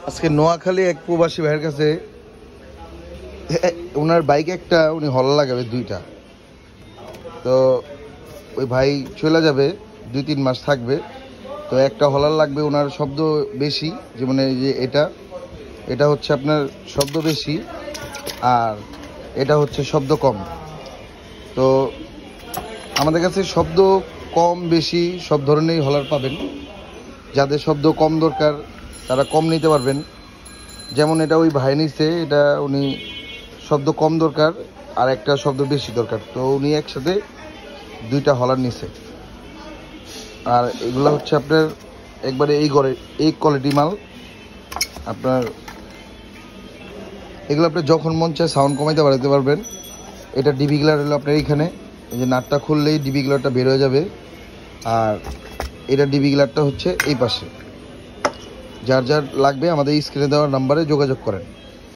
আজকে নোয়াখালী এক প্রবাসী ভাইয়ের কাছে ওনার বাইক একটা উনি হল লাগাবে দুইটা। তো ওই ভাই চলে যাবে 2-3 মাস থাকবে। তো একটা হলার লাগবে, ওনার শব্দ বেশি, যেমন এই যে এটা হচ্ছে আপনার শব্দ বেশি আর এটা হচ্ছে শব্দ কম। তো আমাদের কাছে শব্দ কম বেশি সব ধরনেরই হলার পাবেন। যাদের শব্দ কম দরকার তারা কম নিতে পারবেন। যেমন এটা ওই ভাই নিচ্ছে, এটা উনি শব্দ কম দরকার আর একটা শব্দ বেশি দরকার, তো উনি একসাথে দুইটা হলার নিছে। আর এগুলো হচ্ছে আপনার একবারে এই কোয়ালিটি মাল। আপনার এগুলো আপনি যখন মন চায় সাউন্ড কমাইতে বাড়াতে পারবেন। এটা ডিবি গ্লার হলো আপনার এইখানে, এই যে নাটটা খুললেই ডিবি গ্লারটা বের হয়ে যাবে। আর এটা ডিবি গ্লারটা হচ্ছে এই পাশে। যার যার লাগবে আমাদের স্ক্রিনে দেওয়ার নাম্বারে যোগাযোগ করেন।